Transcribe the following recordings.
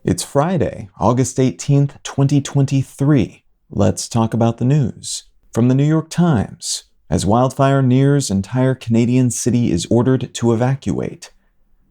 It's Friday, August 18th, 2023. Let's talk about the news. From the New York Times, as wildfire nears, entire Canadian city is ordered to evacuate.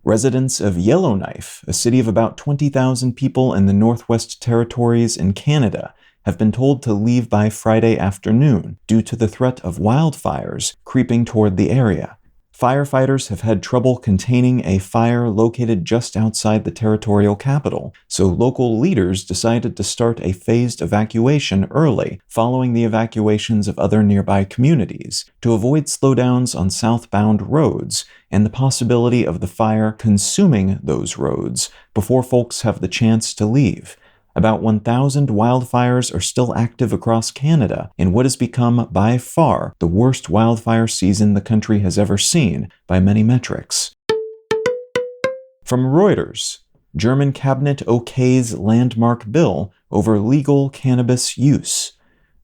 Residents of Yellowknife, a city of about 20,000 people in the Northwest Territories in Canada, have been told to leave by Friday afternoon due to the threat of wildfires creeping toward the area. Firefighters have had trouble containing a fire located just outside the territorial capital, so local leaders decided to start a phased evacuation early, following the evacuations of other nearby communities, to avoid slowdowns on southbound roads and the possibility of the fire consuming those roads before folks have the chance to leave. About 1,000 wildfires are still active across Canada in what has become, by far, the worst wildfire season the country has ever seen by many metrics. From Reuters, German cabinet okays landmark bill over legal cannabis use.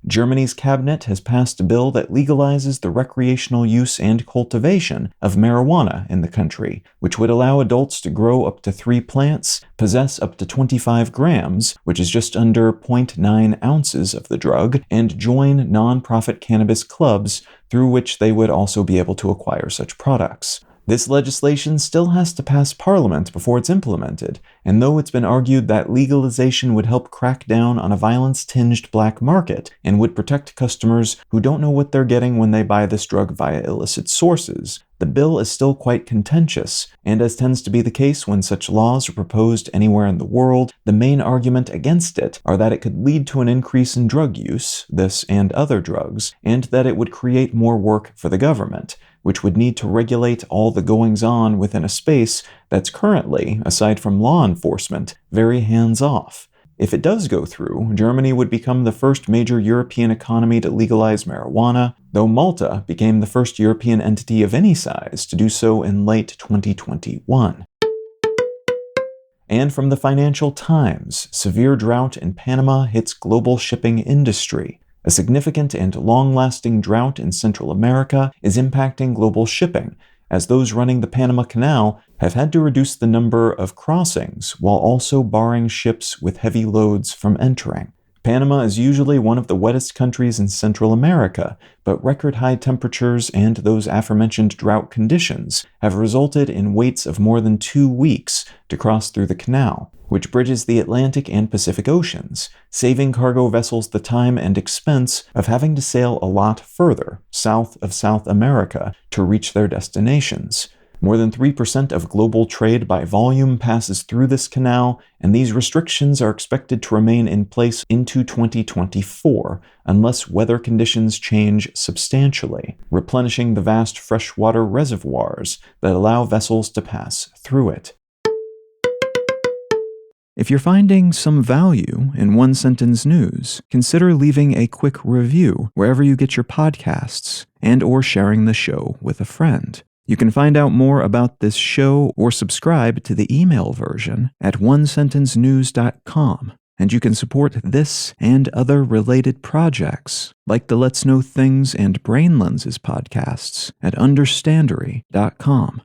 Germany's cabinet has passed a bill that legalizes the recreational use and cultivation of marijuana in the country, which would allow adults to grow up to 3 plants, possess up to 25 grams, which is just under 0.9 ounces of the drug, and join non-profit cannabis clubs through which they would also be able to acquire such products. This legislation still has to pass Parliament before it's implemented, and though it's been argued that legalization would help crack down on a violence-tinged black market and would protect customers who don't know what they're getting when they buy this drug via illicit sources, the bill is still quite contentious, and as tends to be the case when such laws are proposed anywhere in the world, the main argument against it are that it could lead to an increase in drug use, this and other drugs, and that it would create more work for the government, which would need to regulate all the goings-on within a space that's currently, aside from law enforcement, very hands-off. If it does go through, Germany would become the first major European economy to legalize marijuana, though Malta became the first European entity of any size to do so in late 2021. And from the Financial Times, severe drought in Panama hits global shipping industry. A significant and long-lasting drought in Central America is impacting global shipping, as those running the Panama Canal have had to reduce the number of crossings while also barring ships with heavy loads from entering. Panama is usually one of the wettest countries in Central America, but record-high temperatures and those aforementioned drought conditions have resulted in waits of more than 2 weeks to cross through the canal, which bridges the Atlantic and Pacific Oceans, saving cargo vessels the time and expense of having to sail a lot further, south of South America, to reach their destinations. More than 3% of global trade by volume passes through this canal, and these restrictions are expected to remain in place into 2024, unless weather conditions change substantially, replenishing the vast freshwater reservoirs that allow vessels to pass through it. If you're finding some value in one-sentence news, consider leaving a quick review wherever you get your podcasts and/or sharing the show with a friend. You can find out more about this show or subscribe to the email version at onesentencenews.com, and you can support this and other related projects, like the Let's Know Things and Brain Lenses podcasts at understandery.com.